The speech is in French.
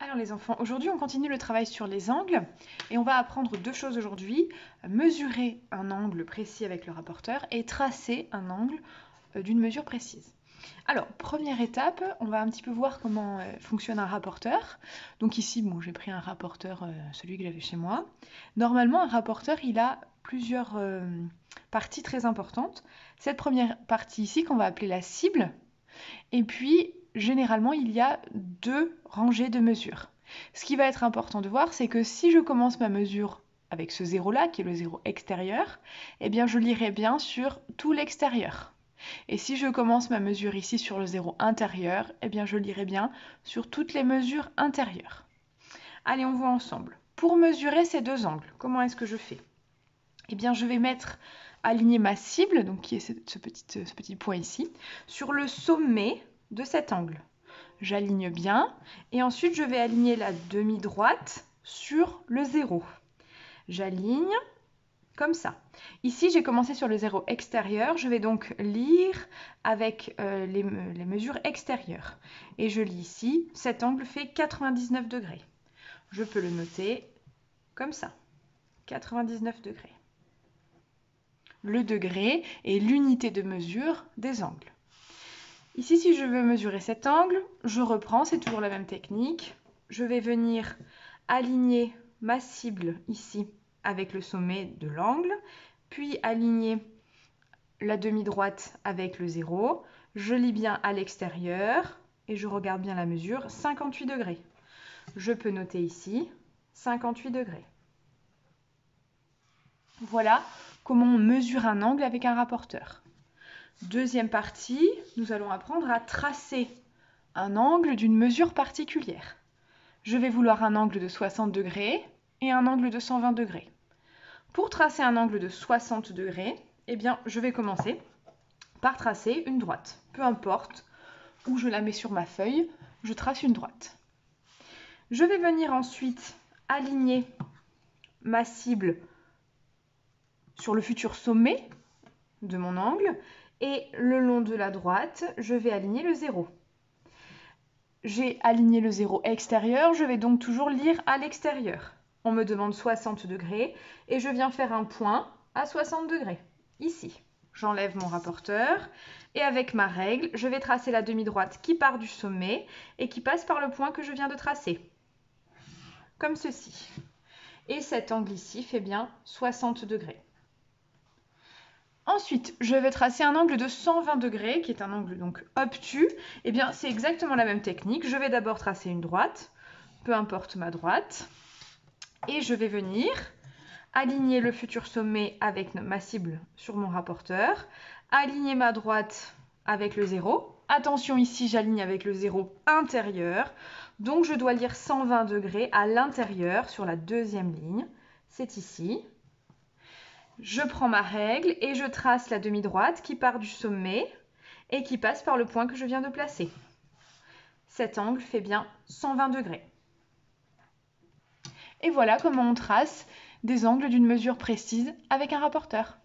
Alors les enfants, aujourd'hui on continue le travail sur les angles et on va apprendre deux choses aujourd'hui, mesurer un angle précis avec le rapporteur et tracer un angle d'une mesure précise. Alors, première étape, on va un petit peu voir comment fonctionne un rapporteur. Donc ici, bon, j'ai pris un rapporteur, celui que j'avais chez moi. Normalement, un rapporteur, il a plusieurs parties très importantes. Cette première partie ici, qu'on va appeler la cible, et puis, généralement, il y a deux rangées de mesures. Ce qui va être important de voir, c'est que si je commence ma mesure avec ce zéro-là, qui est le zéro extérieur, eh bien, je lirai bien sur tout l'extérieur. Et si je commence ma mesure ici sur le zéro intérieur, eh bien, je lirai bien sur toutes les mesures intérieures. Allez, on voit ensemble. Pour mesurer ces deux angles, comment est-ce que je fais? Eh bien, je vais aligner ma cible, donc qui est ce petit point ici, sur le sommet de cet angle. J'aligne bien et ensuite je vais aligner la demi-droite sur le zéro. J'aligne comme ça. Ici, j'ai commencé sur le zéro extérieur, je vais donc lire avec les mesures extérieures. Et je lis ici, cet angle fait 99 degrés. Je peux le noter comme ça, 99 degrés. Le degré est l'unité de mesure des angles. Ici, si je veux mesurer cet angle, je reprends, c'est toujours la même technique. Je vais venir aligner ma cible ici avec le sommet de l'angle, puis aligner la demi-droite avec le zéro. Je lis bien à l'extérieur et je regarde bien la mesure, 58 degrés. Je peux noter ici 58 degrés. Voilà comment on mesure un angle avec un rapporteur. Deuxième partie, nous allons apprendre à tracer un angle d'une mesure particulière. Je vais vouloir un angle de 60 degrés et un angle de 120 degrés. Pour tracer un angle de 60 degrés, eh bien, je vais commencer par tracer une droite. Peu importe où je la mets sur ma feuille, je trace une droite. Je vais venir ensuite aligner ma cible sur le futur sommet de mon angle et le long de la droite, je vais aligner le zéro. J'ai aligné le zéro extérieur, je vais donc toujours lire à l'extérieur. On me demande 60 degrés et je viens faire un point à 60 degrés, ici. J'enlève mon rapporteur et avec ma règle, je vais tracer la demi-droite qui part du sommet et qui passe par le point que je viens de tracer, comme ceci. Et cet angle ici fait bien 60 degrés. Ensuite, je vais tracer un angle de 120 degrés, qui est un angle donc obtus. Eh bien, c'est exactement la même technique. Je vais d'abord tracer une droite, peu importe ma droite, et je vais venir aligner le futur sommet avec ma cible sur mon rapporteur, aligner ma droite avec le zéro. Attention, ici, j'aligne avec le zéro intérieur, donc je dois lire 120 degrés à l'intérieur sur la deuxième ligne. C'est ici. Je prends ma règle et je trace la demi-droite qui part du sommet et qui passe par le point que je viens de placer. Cet angle fait bien 120 degrés. Et voilà comment on trace des angles d'une mesure précise avec un rapporteur.